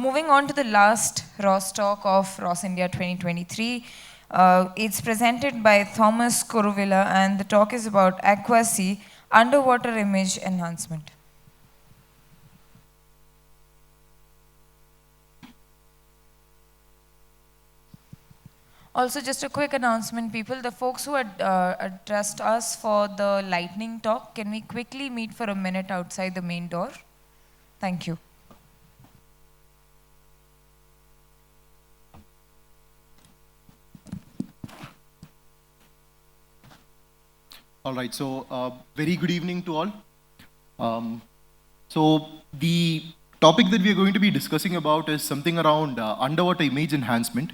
Moving on to the last ROS talk of ROS India 2023. It's presented by Thomas Kuruvilla, and the talk is about AquaSea, underwater image enhancement. Also, just a quick announcement, people. The folks who had addressed us for the lightning talk, can we quickly meet for a minute outside the main door? Thank you. All right, so very good evening to all. So the topic that we are going to be discussing about is something around underwater image enhancement.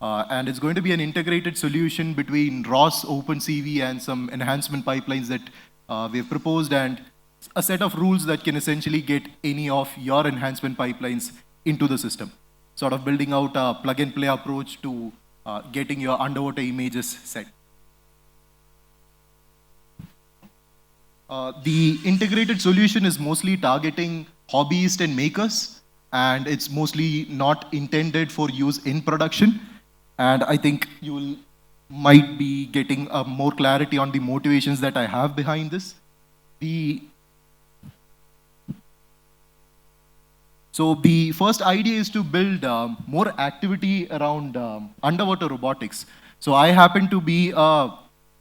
And it's going to be an integrated solution between ROS, OpenCV, and some enhancement pipelines that we have proposed, and a set of rules that can essentially get any of your enhancement pipelines into the system. Sort of building out a plug-and-play approach to getting your underwater images set. The integrated solution is mostly targeting hobbyists and makers, and it's mostly not intended for use in production. And I think you might be getting more clarity on the motivations that I have behind this. So the first idea is to build more activity around underwater robotics. So I happen to be a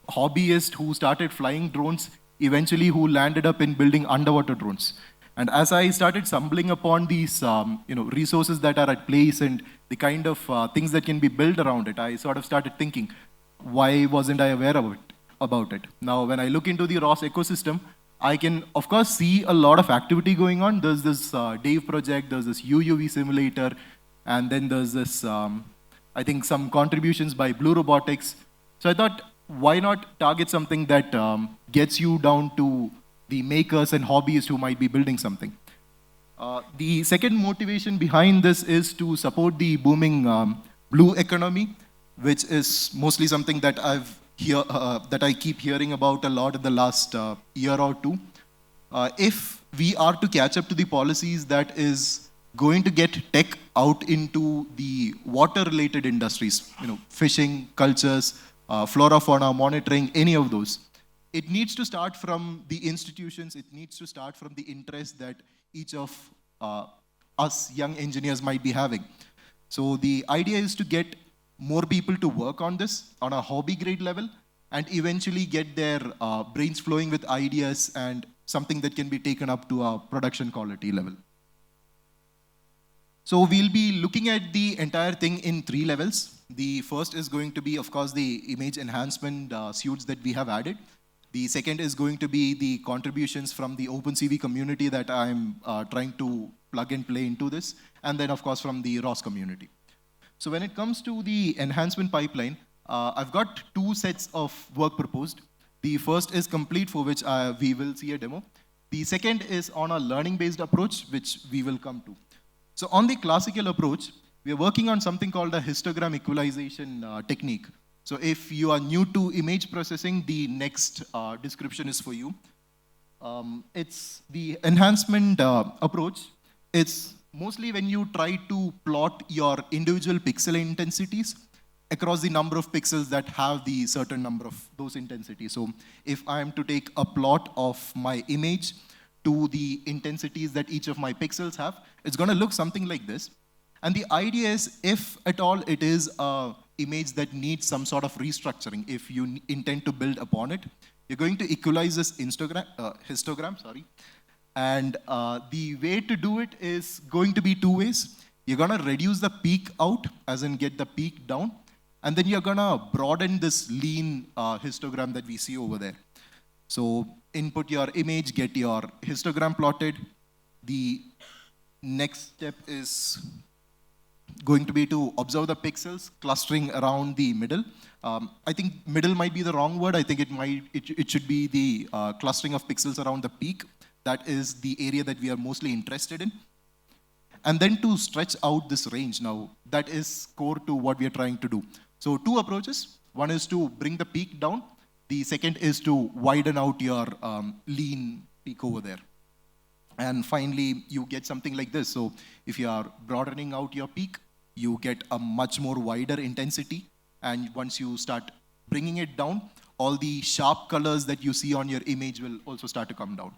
hobbyist who started flying drones, eventually who landed up in building underwater drones. And as I started stumbling upon these resources that are at place and the kind of things that can be built around it, I sort of started thinking, why wasn't I aware about it? Now, when I look into the ROS ecosystem, I can, of course, see a lot of activity going on. There's this Dave project, there's this UUV simulator, and then there's this, I think, some contributions by Blue Robotics. So I thought, why not target something that gets you down to the makers and hobbyists who might be building something? The second motivation behind this is to support the booming blue economy, which is mostly something that I keep hearing about a lot in the last year or two. If we are to catch up to the policies that is going to get tech out into the water-related industries, fishing, cultures, flora, fauna, monitoring, any of those, it needs to start from the institutions, it needs to start from the interest that each of us young engineers might be having. So the idea is to get more people to work on this on a hobby grade level and eventually get their brains flowing with ideas and something that can be taken up to a production quality level. So we'll be looking at the entire thing in 3 levels. The first is going to be, of course, the image enhancement suites that we have added. The second is going to be the contributions from the OpenCV community that I'm trying to plug and play into this. And then, of course, from the ROS community. So when it comes to the enhancement pipeline, I've got 2 sets of work proposed. The first is complete, for which we will see a demo. The second is on a learning-based approach, which we will come to. So on the classical approach, we are working on something called a histogram equalization technique. So if you are new to image processing, the next description is for you. It's the enhancement approach. It's mostly when you try to plot your individual pixel intensities across the number of pixels that have the certain number of those intensities. So if I am to take a plot of my image to the intensities that each of my pixels have, it's going to look something like this. And the idea is, if at all it is an image that needs some sort of restructuring, if you intend to build upon it, you're going to equalize this histogram. And the way to do it is going to be 2 ways. You're going to reduce the peak out, as in get the peak down. And then you're going to broaden this lean histogram that we see over there. So input your image, get your histogram plotted. The next step is going to be to observe the pixels clustering around the middle. I think middle might be the wrong word. I think it should be the clustering of pixels around the peak. That is the area that we are mostly interested in. And then to stretch out this range. Now, that is core to what we are trying to do. So 2 approaches. One is to bring the peak down. The second is to widen out your lean peak over there. And finally, you get something like this. So if you are broadening out your peak, you get a much more wider intensity. And once you start bringing it down, all the sharp colors that you see on your image will also start to come down.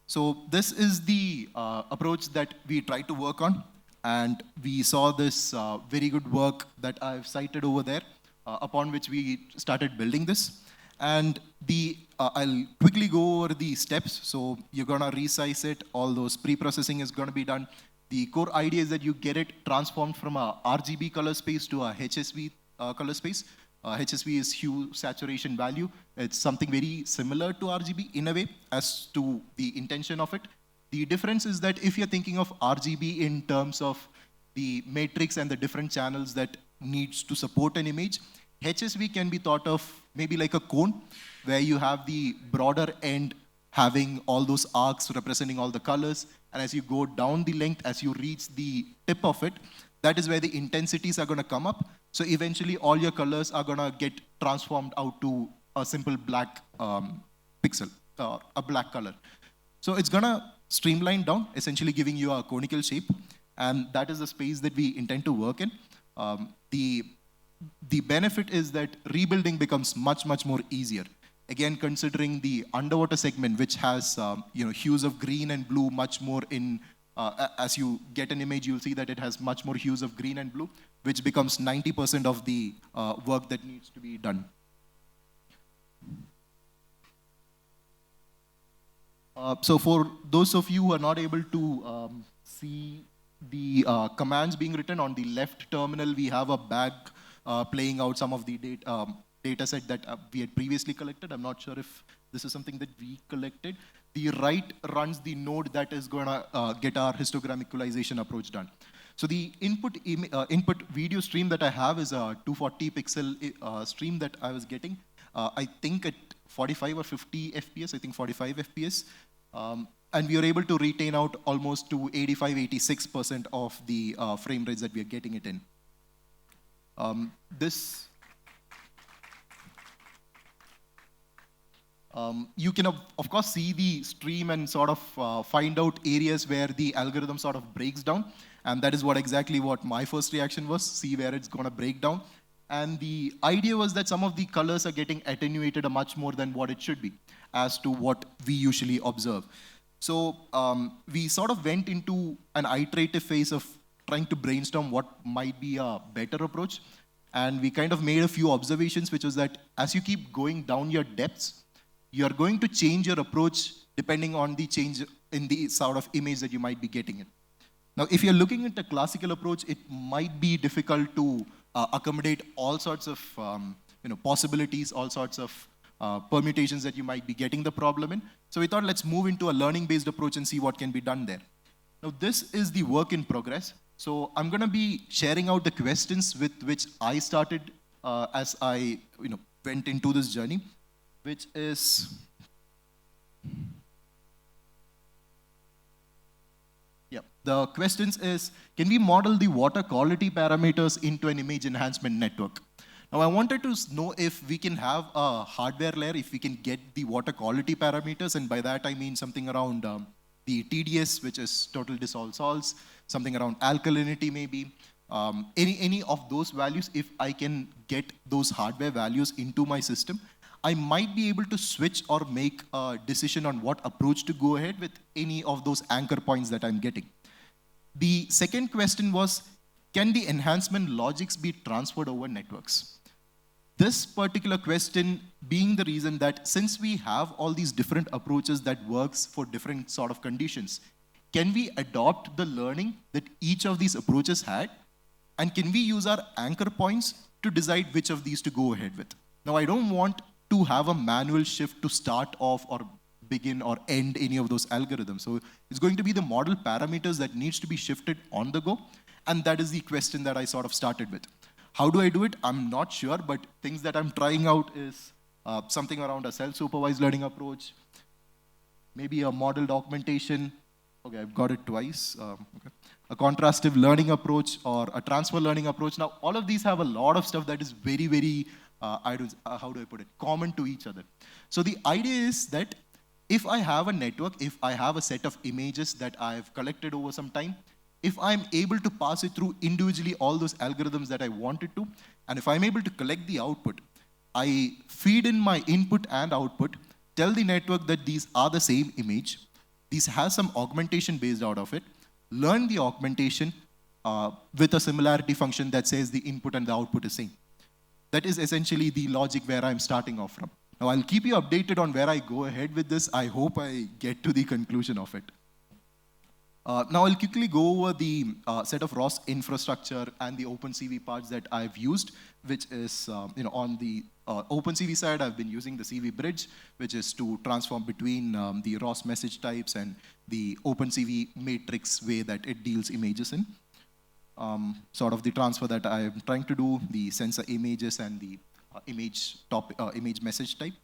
So this is the approach that we try to work on. And we saw this very good work that I've cited over there, upon which we started building this. And I'll quickly go over the steps. So you're gonna resize it, all those pre-processing is gonna be done. The core idea is that you get it transformed from a RGB color space to a HSV color space. HSV is hue saturation value. It's something very similar to RGB in a way as to the intention of it. The difference is that if you're thinking of RGB in terms of the matrix and the different channels that needs to support an image, HSV can be thought of maybe like a cone where you have the broader end having all those arcs representing all the colors. And as you go down the length, as you reach the tip of it, that is where the intensities are going to come up. So eventually all your colors are going to get transformed out to a simple black pixel, a black color. So it's going to streamline down, essentially giving you a conical shape. And that is the space that we intend to work in. The benefit is that rebuilding becomes much, much more easier. Again, considering the underwater segment, which has hues of green and blue much more in, as you get an image, you'll see that it has much more hues of green and blue, which becomes 90% of the work that needs to be done. So for those of you who are not able to see the commands being written, on the left terminal, we have a bag playing out some of the data set that we had previously collected. I'm not sure if this is something that we collected. The right runs the node that is going to get our histogram equalization approach done. So the input video stream that I have is a 240 pixel stream that I was getting. I think at 45 or 50 FPS, I think 45 FPS. And we are able to retain out almost to 85, 86% of the frame rates that we are getting it in. You can, of course, see the stream and sort of find out areas where the algorithm sort of breaks down. And that is exactly what my first reaction was, see where it's going to break down. And the idea was that some of the colors are getting attenuated much more than what it should be, as to what we usually observe. So we sort of went into an iterative phase of trying to brainstorm what might be a better approach. And we kind of made a few observations, which was that as you keep going down your depths, you're going to change your approach depending on the change in the sort of image that you might be getting it. Now, if you're looking at a classical approach, it might be difficult to accommodate all sorts of possibilities, all sorts of permutations that you might be getting the problem in. So we thought, let's move into a learning-based approach and see what can be done there. Now, this is the work in progress. So I'm going to be sharing out the questions with which I started as I went into this journey, which is, the questions is, can we model the water quality parameters into an image enhancement network? Now, I wanted to know if we can have a hardware layer, if we can get the water quality parameters, and by that I mean something around the TDS, which is total dissolved salts, something around alkalinity maybe, any of those values. If I can get those hardware values into my system, I might be able to switch or make a decision on what approach to go ahead with any of those anchor points that I'm getting. The second question was, can the enhancement logics be transferred over networks? This particular question being the reason that since we have all these different approaches that works for different sort of conditions, can we adopt the learning that each of these approaches had? And can we use our anchor points to decide which of these to go ahead with? Now, I don't want to have a manual shift to start off or begin or end any of those algorithms. So it's going to be the model parameters that needs to be shifted on the go. And that is the question that I sort of started with. How do I do it? I'm not sure, but things that I'm trying out is something around a self-supervised learning approach, maybe a model documentation. Okay, I've got it twice. Okay. A contrastive learning approach or a transfer learning approach. Now, all of these have a lot of stuff that is very, how do I put it, common to each other. So the idea is that If I have a network, if I have a set of images that I've collected over some time, if I'm able to pass it through individually all those algorithms that I wanted to, and if I'm able to collect the output, I feed in my input and output, tell the network that these are the same image, these has some augmentation based out of it, learn the augmentation with a similarity function that says the input and the output is same. That is essentially the logic where I'm starting off from. Now I'll keep you updated on where I go ahead with this. I hope I get to the conclusion of it. Now I'll quickly go over the set of ROS infrastructure and the OpenCV parts that I've used, which is on the OpenCV side, I've been using the CV bridge, which is to transform between the ROS message types and the OpenCV matrix way that it deals images in. Sort of the transfer that I'm trying to do, the sensor images and the image message type.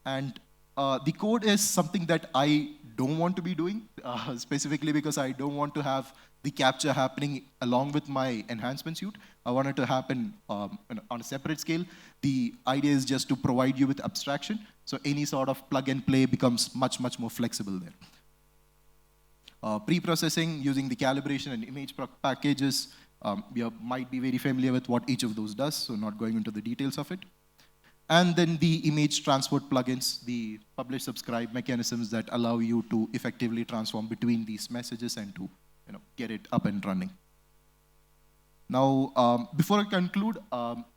And the code is something that I don't want to be doing, specifically because I don't want to have the capture happening along with my enhancement suite. I want it to happen on a separate scale. The idea is just to provide you with abstraction, so any sort of plug and play becomes much, much more flexible there. Pre-processing using the calibration and image packages, you might be very familiar with what each of those does, so not going into the details of it. And then the image transport plugins, the publish subscribe mechanisms that allow you to effectively transform between these messages and to get it up and running. Now, before I conclude,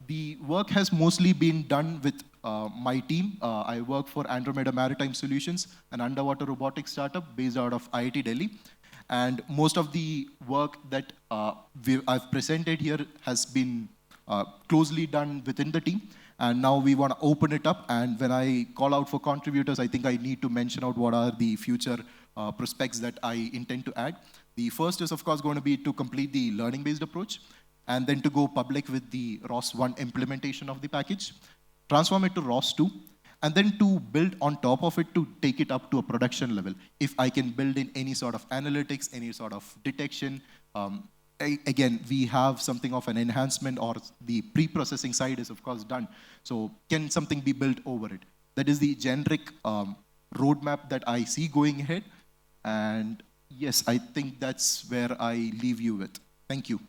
the work has mostly been done with my team. I work for Andromeda Maritime Solutions, an underwater robotics startup based out of IIT Delhi. And most of the work that I've presented here has been closely done within the team. And now we want to open it up. And when I call out for contributors, I think I need to mention out what are the future prospects that I intend to add. The first is, of course, going to be to complete the learning-based approach, and then to go public with the ROS 1 implementation of the package, transform it to ROS 2, and then to build on top of it to take it up to a production level. If I can build in any sort of analytics, any sort of detection, again, we have something of an enhancement, or the pre-processing side is of course done. So can something be built over it? That is the generic roadmap that I see going ahead. And yes, I think that's where I leave you with. Thank you.